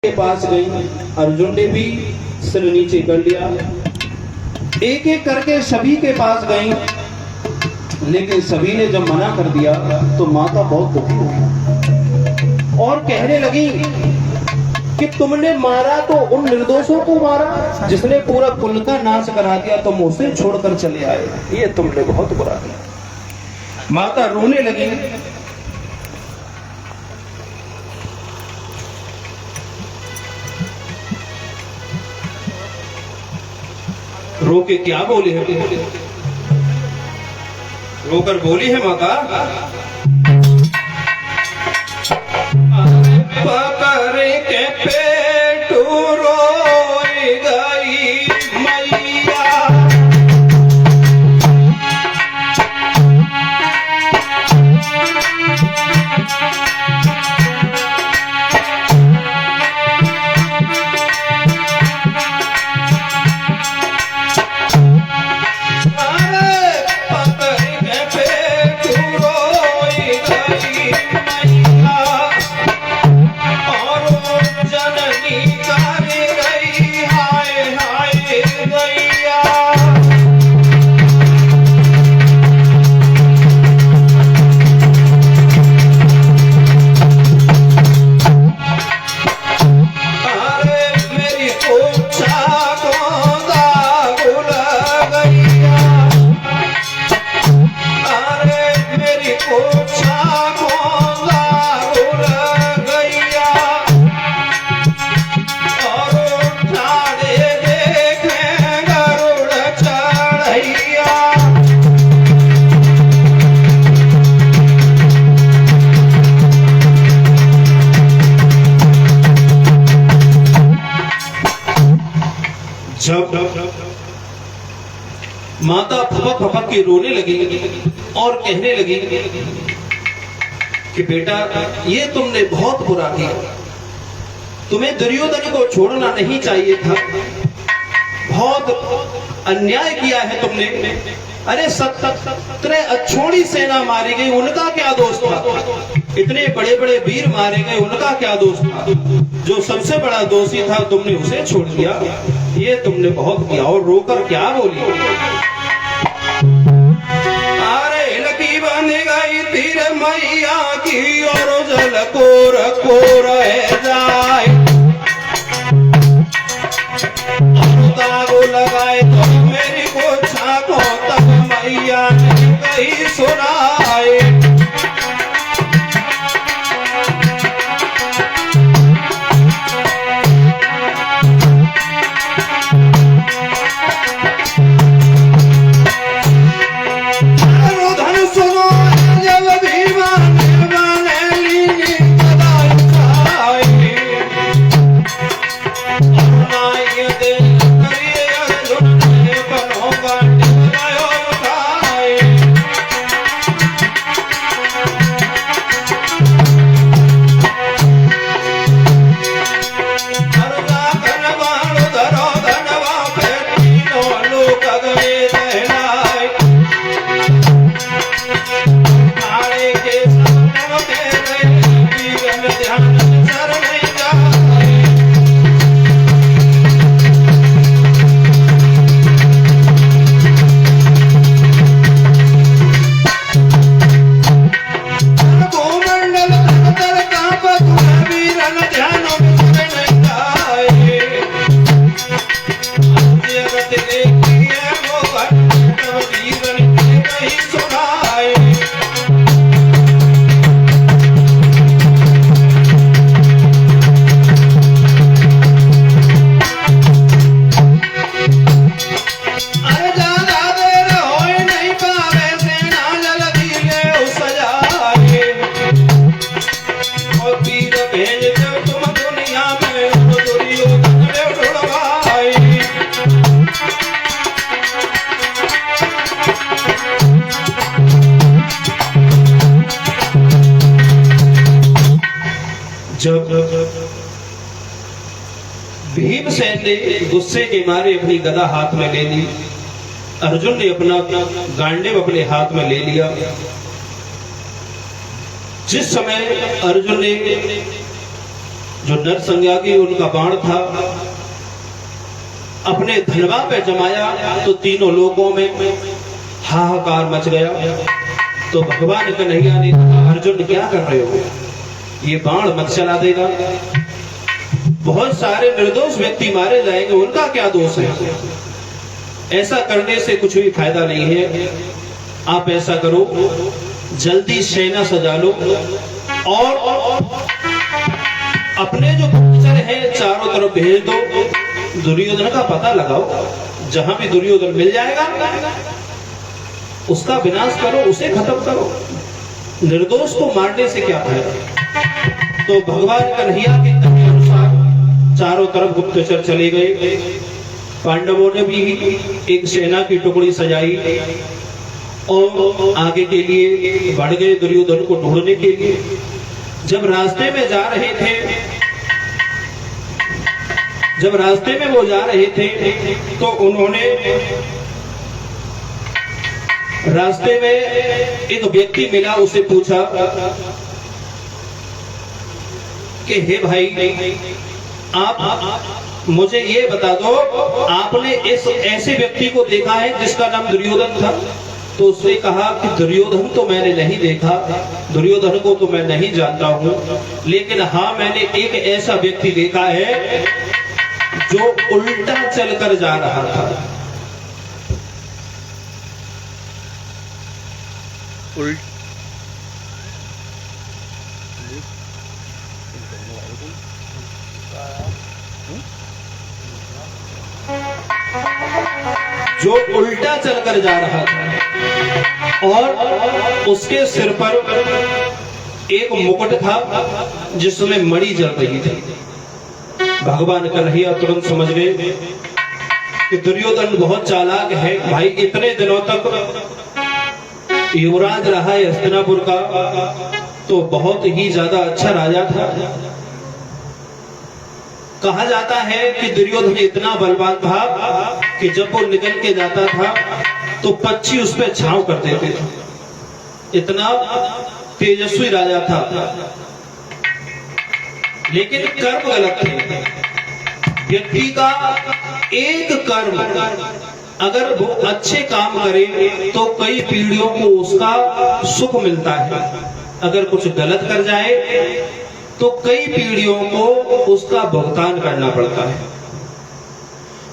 के पास गई। अर्जुन ने भी सिर नीचे कर लिया। एक एक करके सभी के पास गई, लेकिन सभी ने जब मना कर दिया तो माता बहुत दुखी हुई और कहने लगी कि तुमने मारा तो उन निर्दोषों को मारा जिसने पूरा कुल का नाश करा दिया, तुम उसे छोड़कर चले आए, ये तुमने बहुत बुरा किया। माता रोने लगी। रो के क्या बोली है? रोकर बोली है माता, पकड़ के पेट रोई गई मैया। जब माता फपक फपक के रोने लगी और कहने लगी कि बेटा ये तुमने बहुत बुरा किया, तुम्हें दुर्योधन को छोड़ना नहीं चाहिए था, बहुत अन्याय किया है तुमने। अरे 17 अछोड़ी सेना मारी गई, उनका क्या दोष था? इतने बड़े बड़े वीर मारे गए, उनका क्या दोष था? जो सबसे बड़ा दोषी था तुमने उसे छोड़ दिया, ये तुमने बहुत किया। और रोकर क्या बोली? अरे लकी बन गई तीर मैया की और जल कोर कोर जाए, दागो लगाए तो मेरी को छाको तक मैया ने कही सुनाए। जब भीमसेन ने गुस्से के मारे अपनी गदा हाथ में ले ली, अर्जुन ने अपना गांडीव अपने हाथ में ले लिया। जिस समय अर्जुन ने जो नरसंज्ञा की उनका बाण था, अपने धनवा पे जमाया तो तीनों लोगों में हाहाकार मच गया। तो भगवान कन्हैया ने कहा, अर्जुन क्या कर रहे हो, ये बाण मत चला देगा, बहुत सारे निर्दोष व्यक्ति मारे जाएंगे, उनका क्या दोष है, ऐसा करने से कुछ भी फायदा नहीं है। आप ऐसा करो, जल्दी सेना सजा लो और अपने जो गुप्तचर हैं चारों तरफ भेज दो, दुर्योधन का पता लगाओ, जहां भी दुर्योधन मिल जाएगा उसका विनाश करो, उसे खत्म करो, निर्दोष को मारने से क्या फायदा। तो भगवान कन्हैया के कहे अनुसार चारों तरफ गुप्तचर चले गए। पांडवों ने भी एक सेना की टुकड़ी सजाई और आगे के लिए बढ़ गए दुर्योधन को ढूंढने के लिए। जब रास्ते में वो जा रहे थे तो उन्होंने रास्ते में एक व्यक्ति मिला, उसे पूछा कि हे भाई, आप मुझे ये बता दो, आपने इस ऐसे व्यक्ति को देखा है जिसका नाम दुर्योधन था? तो उसने कहा कि दुर्योधन तो मैंने नहीं देखा, दुर्योधन को तो मैं नहीं जानता हूं, लेकिन हाँ मैंने एक ऐसा व्यक्ति देखा है जो उल्टा चलकर जा रहा था। जो उल्टा चलकर जा रहा था और उसके सिर पर एक मुकुट था जिसमें मणि जल रही थी। भगवान कन्हैया तुरंत समझ गए कि दुर्योधन बहुत चालाक है। भाई इतने दिनों तक युवराज रहा है हस्तिनापुर का, तो बहुत ही ज्यादा अच्छा राजा था। कहा जाता है कि दुर्योधन इतना बलवान था कि जब वो निकल के जाता था तो पक्षी उस पर छांव कर देते थे, इतना तेजस्वी राजा था। लेकिन कर्म गलत थे। व्यक्ति का एक कर्म अगर वो अच्छे काम करे तो कई पीढ़ियों को उसका सुख मिलता है, अगर कुछ गलत कर जाए तो कई पीढ़ियों को उसका भुगतान करना पड़ता है।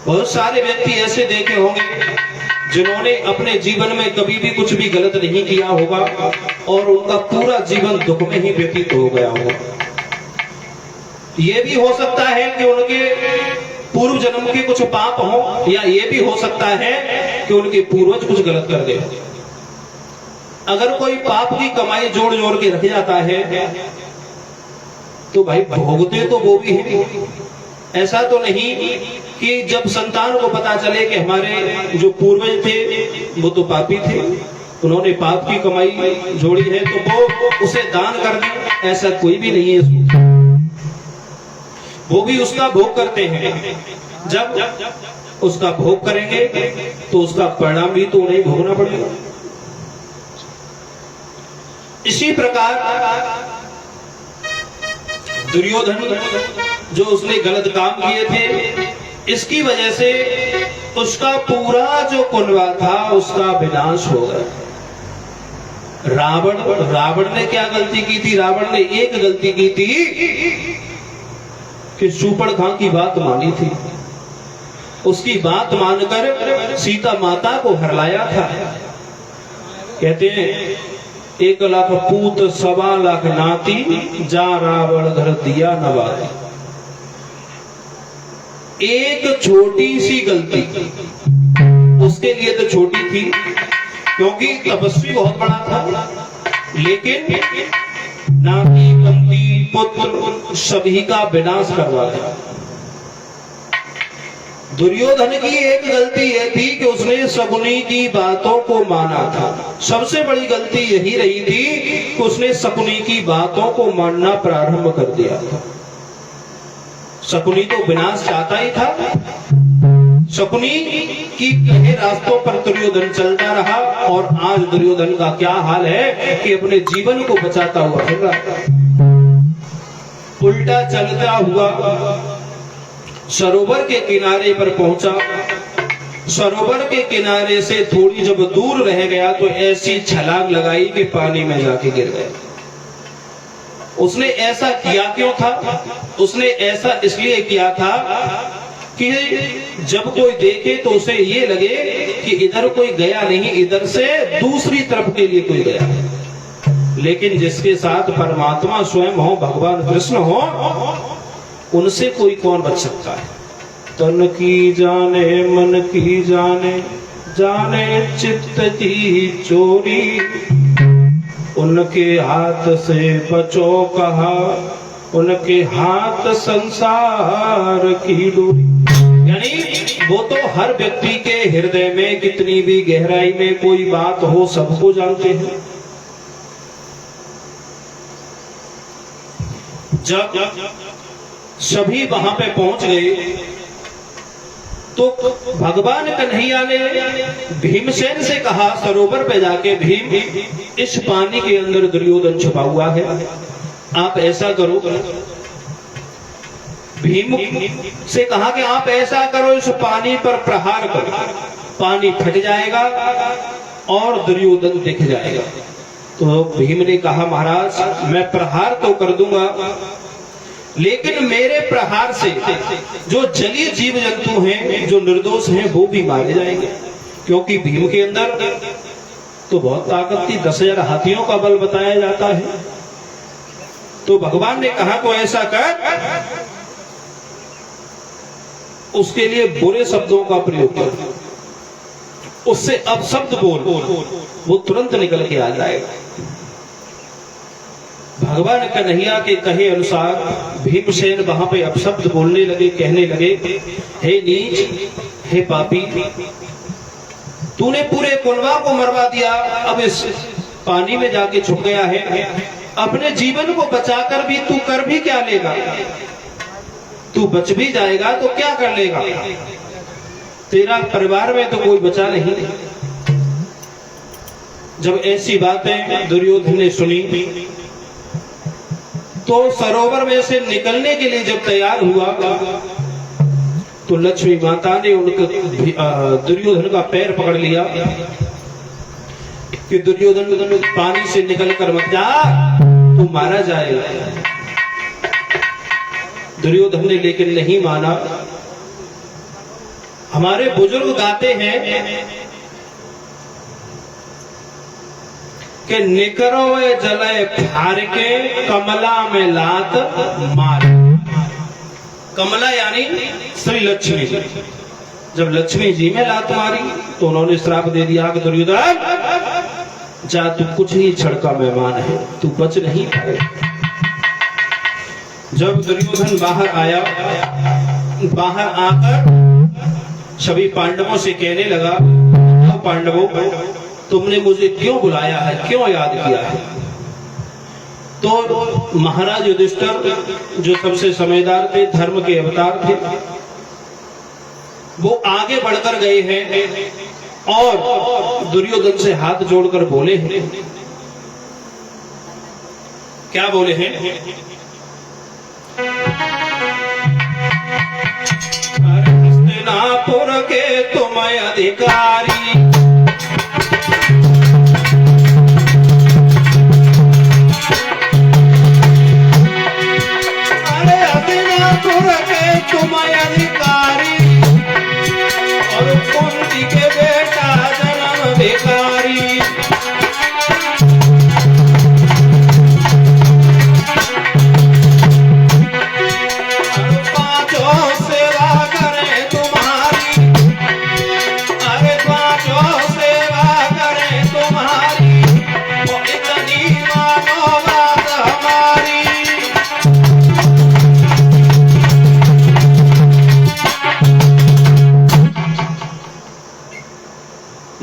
बहुत सारे व्यक्ति ऐसे देखे होंगे जिन्होंने अपने जीवन में कभी भी कुछ भी गलत नहीं किया होगा और उनका पूरा जीवन दुख में ही व्यतीत हो गया होगा। ये भी हो सकता है कि उनके पूर्व जन्म के कुछ पाप हो, या ये भी हो सकता है कि उनके पूर्वज कुछ गलत कर दे। अगर कोई पाप की कमाई जोड़ जोड़ के रख जाता है तो भाई भोगते तो वो भी है। ऐसा तो नहीं कि जब संतान को पता चले कि हमारे जो पूर्वज थे वो तो पापी थे, उन्होंने पाप की कमाई जोड़ी है तो वो उसे दान कर दे, ऐसा कोई भी नहीं है। वो भी उसका भोग करते हैं। जब उसका भोग करेंगे तो उसका परिणाम भी तो उन्हें भोगना पड़ेगा। इसी प्रकार दुर्योधन जो उसने गलत काम किए थे, इसकी वजह से उसका पूरा जो कुनबा था उसका विनाश हो गया। रावण ने क्या गलती की थी? रावण ने एक गलती की थी कि शूर्पणखा की बात मानी थी। उसकी बात मानकर सीता माता को हरलाया था। कहते हैं 1 लाख पूत 1.25 लाख नाती, जा रावण घर दिया नवाती। एक छोटी सी गलती उसके लिए तो छोटी थी क्योंकि तपस्वी बहुत बड़ा था, लेकिन नाती बंदी पुत्र सभी का विनाश करवा दिया। दुर्योधन की एक गलती यह थी कि उसने शकुनी की बातों को माना था। सबसे बड़ी गलती यही रही थी कि उसने शकुनी की बातों को मानना प्रारंभ कर दिया था। शकुनी तो विनाश चाहता ही था। शकुनी की कहे रास्तों पर दुर्योधन चलता रहा और आज दुर्योधन का क्या हाल है कि अपने जीवन को बचाता हुआ फिर रहा। उल्टा चलता हुआ सरोवर के किनारे पर पहुंचा। सरोवर के किनारे से थोड़ी जब दूर रह गया तो ऐसी छलांग लगाई कि पानी में जाके गिर गया। उसने ऐसा किया क्यों था? उसने ऐसा इसलिए किया था कि जब कोई देखे तो उसे ये लगे कि इधर कोई गया नहीं, इधर से दूसरी तरफ के लिए कोई गया। लेकिन जिसके साथ परमात्मा स्वयं हो, भगवान कृष्ण हो, उनसे कोई कौन बच सकता है? तन की जाने मन की जाने, जाने चित्त की चोरी, उनके हाथ से बचो कहा, उनके हाथ संसार की डोरी। यानी वो तो हर व्यक्ति के हृदय में कितनी भी गहराई में कोई बात हो सबको जानते हैं। जब सभी वहां पे पहुंच गए तो भगवान कन्हैया ने भीमसेन से कहा, सरोवर पे जाके, भीम इस पानी के अंदर दुर्योधन छुपा हुआ है, आप ऐसा करो। भीम से कहा कि आप ऐसा करो, इस पानी पर प्रहार करो, पानी फट जाएगा और दुर्योधन दिख जाएगा। तो भीम ने कहा, महाराज मैं प्रहार तो कर दूंगा, लेकिन मेरे प्रहार से जो जलीय जीव जंतु हैं, जो निर्दोष हैं, वो भी मारे जाएंगे। क्योंकि भीम के अंदर तो बहुत ताकत थी, 10,000 हाथियों का बल बताया जाता है। तो भगवान ने कहा तो ऐसा कर, उसके लिए बुरे शब्दों का प्रयोग कर, उससे अपशब्द बोल, वो तुरंत निकल के आ जाएगा। भगवान कन्हैया के कहे अनुसार भीमसेन वहां पे अपशब्द बोलने लगे, कहने लगे, हे नीच, हे पापी, तूने पूरे कुनवा को मरवा दिया, अब इस पानी में जाके छुप गया है, अपने जीवन को बचाकर भी तू कर भी क्या लेगा? तू बच भी जाएगा तो क्या कर लेगा? तेरा परिवार में तो कोई बचा नहीं। जब ऐसी बातें दुर्योधन ने सुनी तो सरोवर में से निकलने के लिए जब तैयार हुआ तो लक्ष्मी माता ने उनके दुर्योधन का पैर पकड़ लिया कि दुर्योधन पानी से निकलकर मत जा, तू मारा जाएगा। दुर्योधन ने लेकिन नहीं माना। हमारे बुजुर्ग गाते हैं कि निकरो जले फार के कमला में लात मार। कमला यानी श्री लक्ष्मी जी। जब लक्ष्मी जी में लात मारी तो उन्होंने श्राप दे दिया कि दुर्योधन जा, तू कुछ ही क्षण का मेहमान है, तू बच नहीं पाए। जब दुर्योधन बाहर आया, बाहर आकर सभी पांडवों से कहने लगा, पांडवों तुमने मुझे क्यों बुलाया है, क्यों याद किया है? तो महाराज युधिष्ठिर जो सबसे समझदार थे, धर्म के अवतार थे, वो आगे बढ़कर गए हैं और दुर्योधन से हाथ जोड़कर बोले हैं। क्या बोले हैं? हस्तिनापुर के तुम अधिकारी, तुम अधिकारी और कुंती के बेटा जन्म भिखारी। पांचों सेवा करें तुम्हारी, अरे पांचों सेवा करें तुम्हारी, वो इतनी मानो बात हमारी।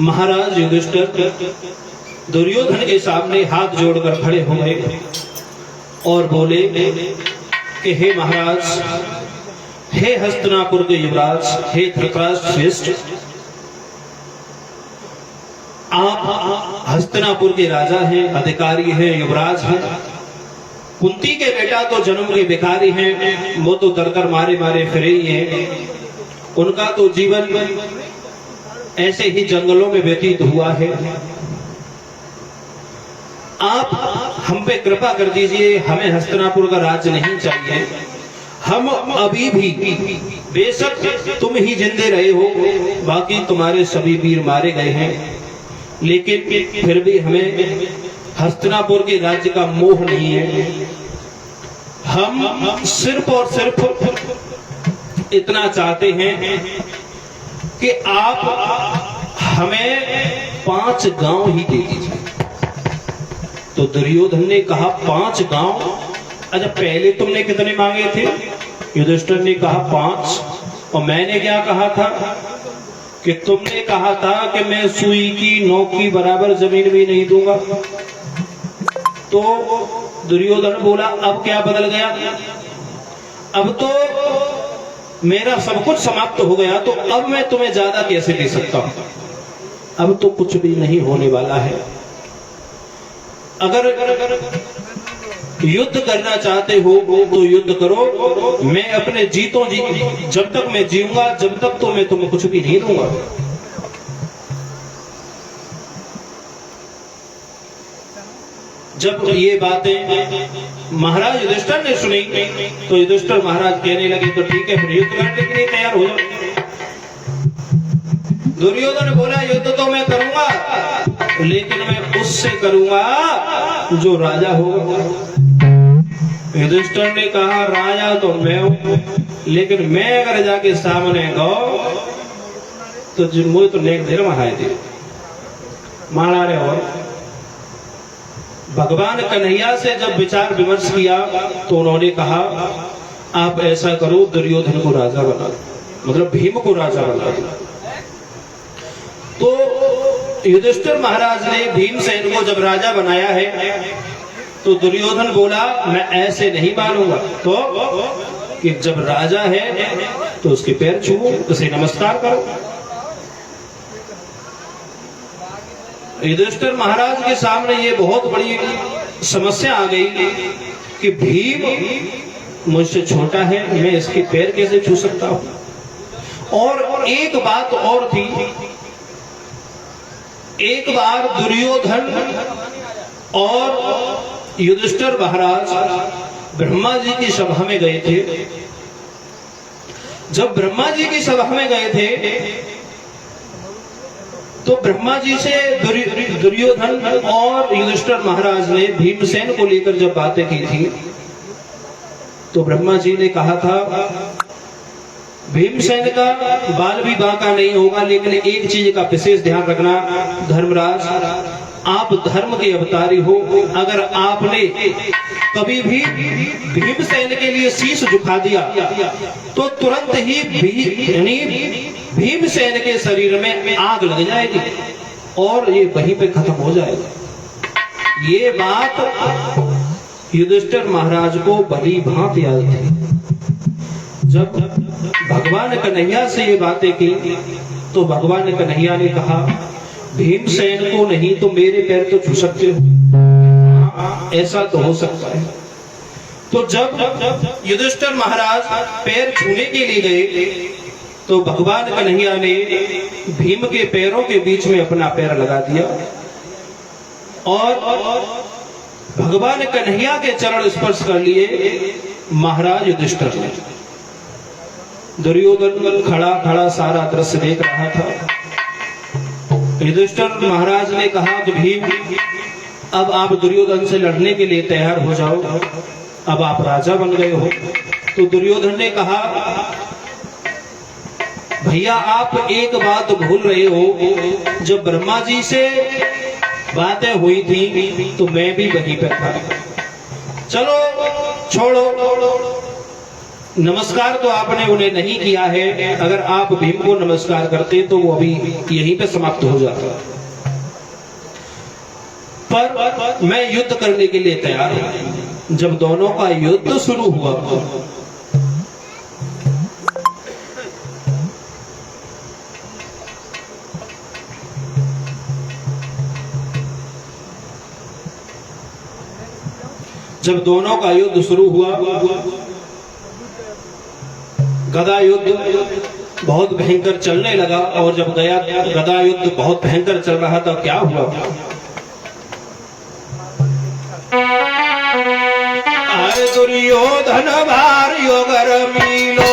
महाराज युधिष्ठिर दुर्योधन के सामने हाथ जोड़कर खड़े हो गए और बोले कि हे महाराज, हे हस्तिनापुर के युवराज, हे धृतराष्ट्र श्रेष्ठ, आप हस्तिनापुर के राजा हैं, अधिकारी हैं, युवराज हैं, कुंती के बेटा तो जन्म के भिखारी हैं, वो तो दर मारे मारे फिरे ही हैं। उनका तो जीवन ऐसे ही जंगलों में व्यतीत हुआ है। आप हम पे कृपा कर दीजिए, हमें हस्तिनापुर का राज्य नहीं चाहिए। हम अभी भी, बेशक तुम ही जिंदे रहे हो, बाकी तुम्हारे सभी वीर मारे गए हैं, लेकिन फिर भी हमें हस्तिनापुर के राज्य का मोह नहीं है। हम सिर्फ और सिर्फ इतना चाहते हैं कि आप हमें 5 गांव ही दे दीजिए। तो दुर्योधन ने कहा 5 गांव? अच्छा, पहले तुमने कितने मांगे थे? युधिष्ठिर ने कहा 5। और मैंने क्या कहा था कि तुमने कहा था कि मैं सुई की नोक की बराबर जमीन भी नहीं दूंगा। तो दुर्योधन बोला अब क्या बदल गया? अब तो मेरा सब कुछ समाप्त हो गया, तो अब मैं तुम्हें ज्यादा कैसे दे सकता हूं? अब तो कुछ भी नहीं होने वाला है। अगर युद्ध करना चाहते हो तो युद्ध करो, मैं अपने जीतों जी, जब तक मैं जीऊंगा जब तक तो मैं तुम्हें कुछ भी नहीं दूंगा। जब ये बातें महाराज युधिष्ठिर ने सुनी तो युधिष्ठिर महाराज कहने लगे तो ठीक है, फिर युद्ध करने के लिए तैयार हो जाओ। दुर्योधन बोला युद्ध तो मैं करूंगा, लेकिन मैं उससे करूंगा जो राजा होगा। युधिष्ठिर ने कहा राजा तो मैं हूं, लेकिन मैं अगर जाके सामने गो तो मुझे तो नेक देर महाराज दे मारा रे। और भगवान कन्हैया से जब विचार विमर्श किया तो उन्होंने कहा आप ऐसा करो, दुर्योधन को राजा बना दो, मतलब भीम को राजा बना दो। तो युधिष्ठिर महाराज ने भीमसेन को जब राजा बनाया है तो दुर्योधन बोला मैं ऐसे नहीं मानूंगा। तो कि जब राजा है तो उसके पैर छुओ, उसे नमस्कार करो। युधिष्ठिर महाराज के सामने ये बहुत बड़ी समस्या आ गई कि भीम मुझसे छोटा है, मैं इसके पैर कैसे छू सकता हूं। और एक बात और थी, एक बार दुर्योधन और युधिष्ठिर महाराज ब्रह्मा जी की सभा में गए थे। जब ब्रह्मा जी की सभा में गए थे तो ब्रह्मा जी से दुर्योधन और युधिष्ठिर महाराज ने भीमसेन को लेकर जब बातें की थी तो ब्रह्मा जी ने कहा था भीमसेन का बाल भी बांका नहीं होगा, लेकिन एक चीज का विशेष ध्यान रखना धर्मराज, आप धर्म के अवतारी हो। अगर आपने कभी भी भीमसेन के लिए शीश झुका दिया तो तुरंत ही भीमसेन के शरीर में आग लग जाएगी और ये वहीं पे खत्म हो जाएगा। ये बात युधिष्ठिर महाराज को भली भांति याद थी। जब भगवान कन्हैया से ये बातें की तो भगवान कन्हैया ने कहा भीमसेन को नहीं तो मेरे पैर तो छू सकते हो, ऐसा तो हो सकता है। तो जब युधिष्ठिर महाराज पैर छूने के लिए गए तो भगवान कन्हैया ने भीम के पैरों के बीच में अपना पैर लगा दिया और भगवान कन्हैया के चरण स्पर्श कर लिए महाराज युधिष्ठिर ने। दुर्योधन खड़ा खड़ा सारा दृश्य देख रहा था। युधिष्ठिर महाराज ने कहा कि भीम अब आप दुर्योधन से लड़ने के लिए तैयार हो जाओ, अब आप राजा बन गए हो। तो दुर्योधन ने कहा भैया आप एक बात भूल रहे हो, जब ब्रह्मा जी से बातें हुई थी तो मैं भी वहीं पर था। चलो छोड़ो, नमस्कार तो आपने उन्हें नहीं किया है, अगर आप भीम को नमस्कार करते तो वो अभी यहीं पे समाप्त हो जाता। पर मैं युद्ध करने के लिए तैयार हूं। जब दोनों का युद्ध शुरू हुआ जब दोनों का युद्ध शुरू हुआ, गदा युद्ध बहुत भयंकर चलने लगा। और जब गदा युद्ध बहुत भयंकर चल रहा था, क्या हुआ? दुर्योधन भार्यो गर्मीलो,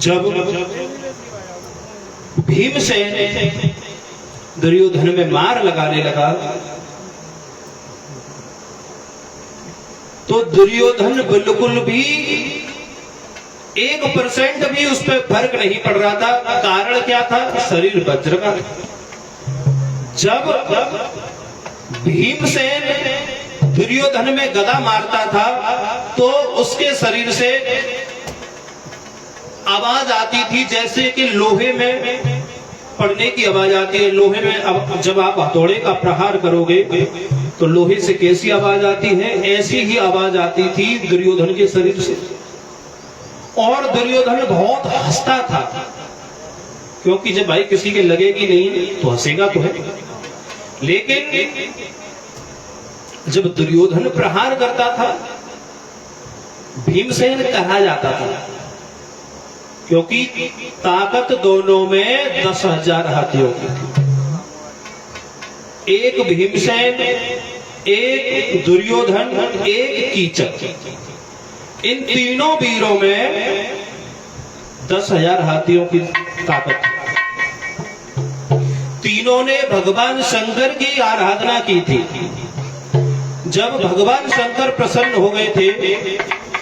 जब भीमसेन दुर्योधन में मार लगाने लगा तो दुर्योधन बिल्कुल भी 1% भी उस पर फर्क नहीं पड़ रहा था। कारण क्या था? शरीर वज्र का। जब भीमसेन दुर्योधन में गदा मारता था तो उसके शरीर से आवाज आती थी जैसे कि लोहे में पड़ने की आवाज आती है। लोहे में अब जब आप हथौड़े का प्रहार करोगे तो लोहे से कैसी आवाज आती है, ऐसी ही आवाज आती थी दुर्योधन के शरीर से। और दुर्योधन बहुत हंसता था, क्योंकि जब भाई किसी के लगेगी नहीं तो हंसेगा तो है। लेकिन जब दुर्योधन प्रहार करता था भीमसेन कहा जाता था, क्योंकि ताकत दोनों में 10,000 हाथियों की थी। एक भीमसेन, एक दुर्योधन, एक कीचक, इन तीनों वीरों में 10,000 हाथियों की ताकत थी। तीनों ने भगवान शंकर की आराधना की थी। जब भगवान शंकर प्रसन्न हो गए थे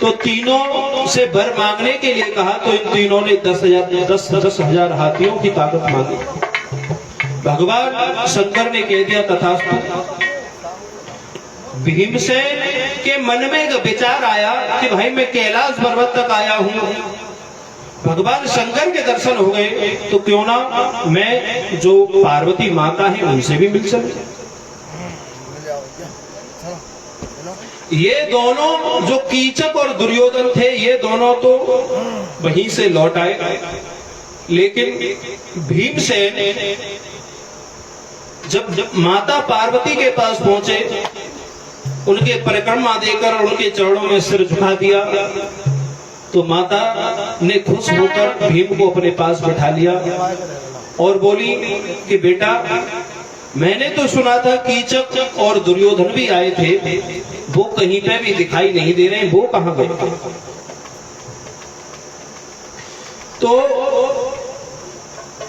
तो तीनों से वर मांगने के लिए कहा, तो इन तीनों ने 10,000 हाथियों की ताकत मांगी। भगवान शंकर ने कह दिया तथास्तु। भीमसेन के मन में एक विचार आया कि भाई मैं कैलाश पर्वत तक आया हूं, भगवान शंकर के दर्शन हो गए तो क्यों ना मैं जो पार्वती माता है उनसे भी मिल सकूं। ये दोनों जो कीचक और दुर्योधन थे, ये दोनों तो वहीं से लौट आए। लेकिन भीमसेन जब माता पार्वती के पास पहुंचे, उनके परिक्रमा देकर उनके चरणों में सिर झुका दिया, तो माता ने खुश होकर भीम को अपने पास बैठा लिया और बोली कि बेटा, मैंने तो सुना था कीचक और दुर्योधन भी आए थे, वो कहीं पे भी दिखाई नहीं दे रहे, वो कहां गए? तो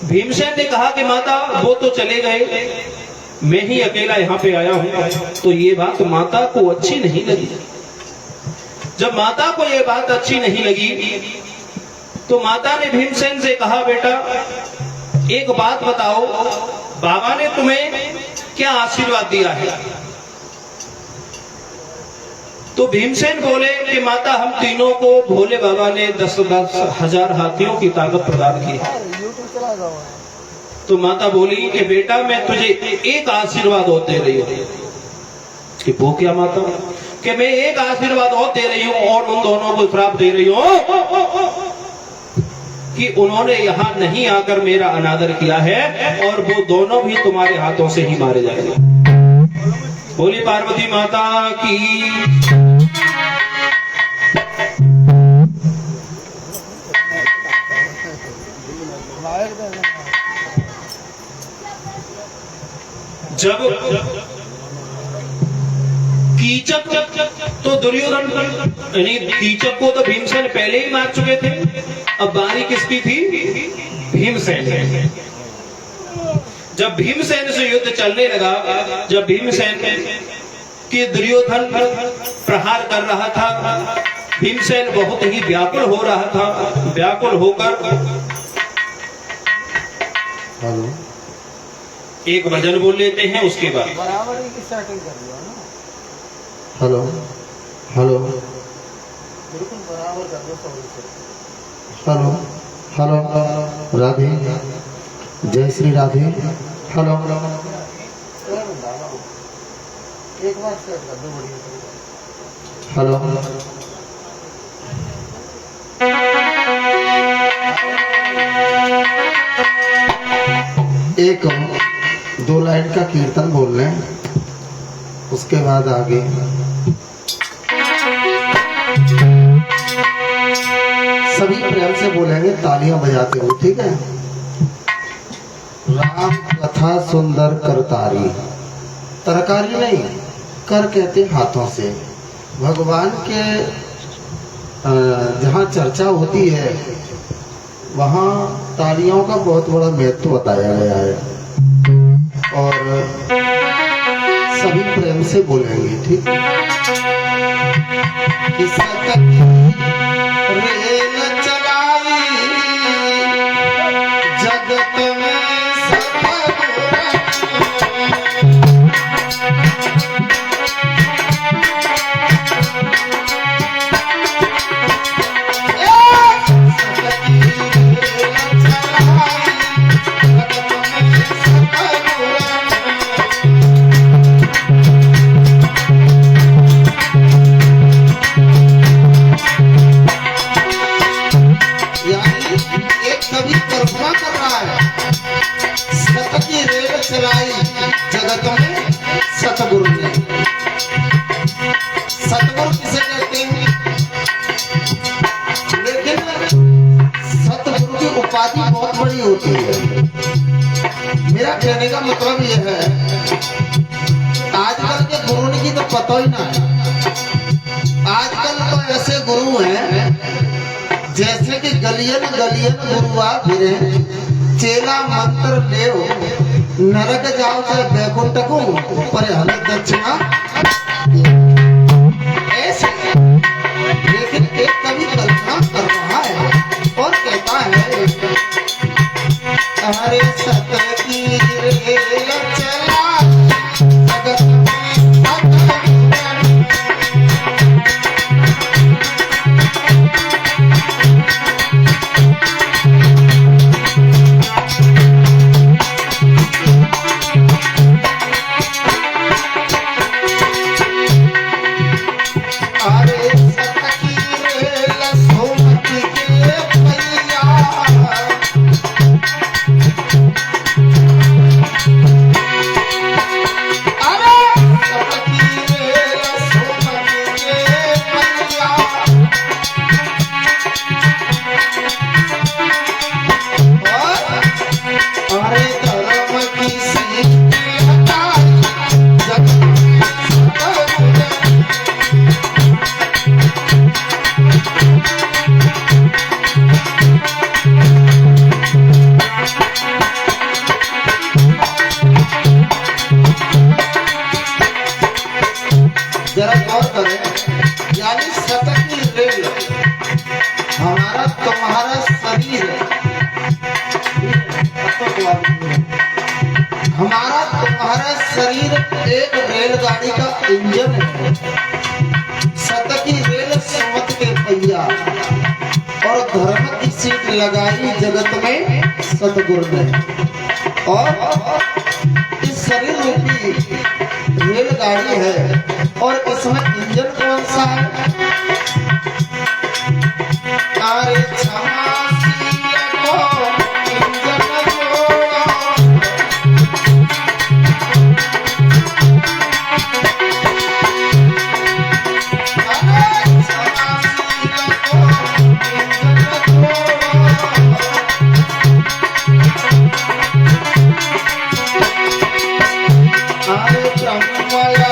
भीमसेन ने कहा कि माता वो तो चले गए, मैं ही अकेला यहाँ पे आया हूं। तो ये बात माता को अच्छी नहीं लगी। जब माता को ये बात अच्छी नहीं लगी तो माता ने भीमसेन से कहा, बेटा एक बात बताओ, बाबा ने तुम्हें क्या आशीर्वाद दिया है? तो भीमसेन बोले कि माता, हम तीनों को भोले बाबा ने 10,000 हाथियों की ताकत प्रदान की है। तो माता बोली कि बेटा, मैं तुझे एक आशीर्वाद और दे रही हूं। कि वो क्या माता? कि मैं एक आशीर्वाद और दे रही हूं और उन दोनों को श्राप दे रही हूं कि उन्होंने यहां नहीं आकर मेरा अनादर किया है और वो दोनों भी तुम्हारे हाथों से ही मारे जाएंगे। बोली पार्वती माता की। जब कीचक तो दुर्योधन, यानी कीचक को तो भीमसेन पहले ही मार चुके थे। अब बारी किसकी थी? भीमसेन। जब भीमसेन से युद्ध चलने लगा, जब भीमसेन के दुर्योधन प्रहार कर रहा था, भीमसेन बहुत ही व्याकुल हो रहा था। व्याकुल होकर एक भजन बोल लेते हैं, उसके बाद बराबर की सेटिंग कर लिया ना। हेलो हेलो बिल्कुल बराबर कर दो सभी से। हेलो हेलो राधे, जय श्री राधे। हेलो एक बार सेट कर दो, बढ़िया। हेलो एक 2 लाइन का कीर्तन बोल लें, उसके बाद आगे सभी प्रेम से बोलेंगे, तालियां बजाते हुए, ठीक है। राम कथा सुंदर करतारी, तरकारी नहीं, कर कहते हाथों से। भगवान के जहाँ चर्चा होती है वहाँ तालियों का बहुत बड़ा महत्व बताया गया है, और सभी प्रेम से बोलेंगे, ठीक है। रेल चलाई जगत में जगत में सतगुरु ने। सतगुरु किसे कहते हैं? लेकिन सतगुरु की उपाधि बहुत बड़ी होती है। मेरा कहने का मतलब यह है, आजकल के गुरु की तो पता ही ना है। आजकल तो ऐसे गुरु हैं जैसे कि गलियन गलियन गुरुआ फिरे, चेला मंत्र ले नरक जाओ चाहे बैकुंठ को, पर हमें दक्षिणा ऐसे। लेकिन एक कवि कल्पना कर रहा है और कहता है, अरे सत की रेल चला जगत जरा गौर करें, यानी सतत की रेल हमारा तुम्हारा शरीर, हमारा तुम्हारा शरीर एक रेलगाड़ी का इंजन है। सतत की रेल सुमत के पहिया, और धर्म की सीट लगाई जगत में सतगुरु ने। और इस शरीर रूपी रेलगाड़ी है, और इसमें इंजन कौन सा है? अरे क्षमाशील को इंजन जोड़ा, अरे क्षमाशील को इंजन जोड़ा, अरे ब्रह्मया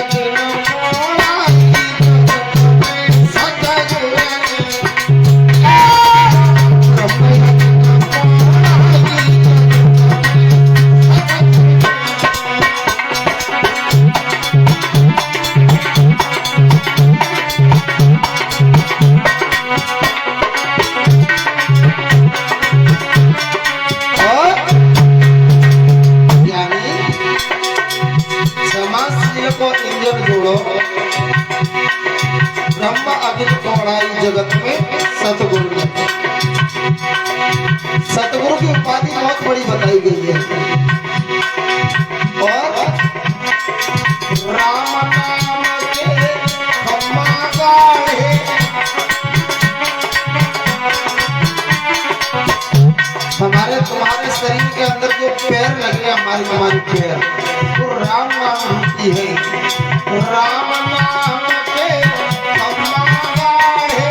जोड़ो ब्रह्म अगित तोड़ाई जगत में सतगुरु। सतगुरु की उपाधि बहुत बड़ी बताई गई है। और राम नाम के खम्मा गाढ़े, हमारे तुम्हारे शरीर के अंदर जो पैर लगे हमारे तुम्हारे पैर, वो राम नाम होती है। राम नाम के खम्मा गाढ़े,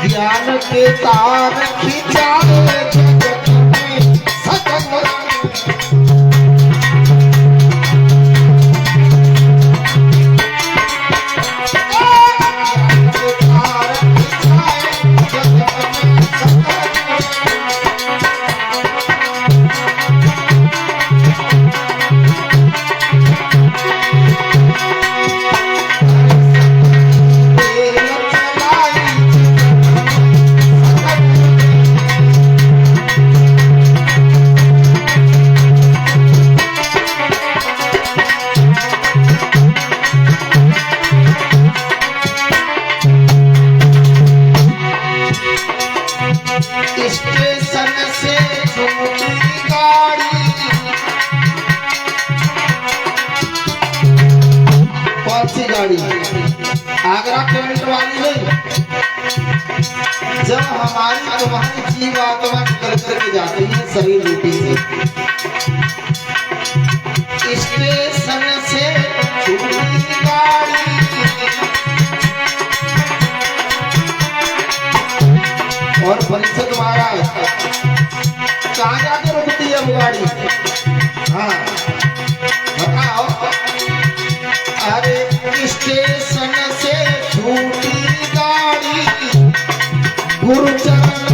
ज्ञान के तार खिंचाए जगत में सतगुरु। स्टेशन से छूटी गाड़ी, कौन सी गाड़ी? आगरा कैंट वाली नहीं। जब हमारी तुम्हारी जीव आत्मा निकल करके जाती है शरीर रूपी से, स्टेशन से छूटी गाड़ी, और परिषद महाराज कहाँ जाके रुकती है वो गाड़ी? हाँ बताओ। अरे स्टेशन से छूटी गाड़ी, गुरुचरण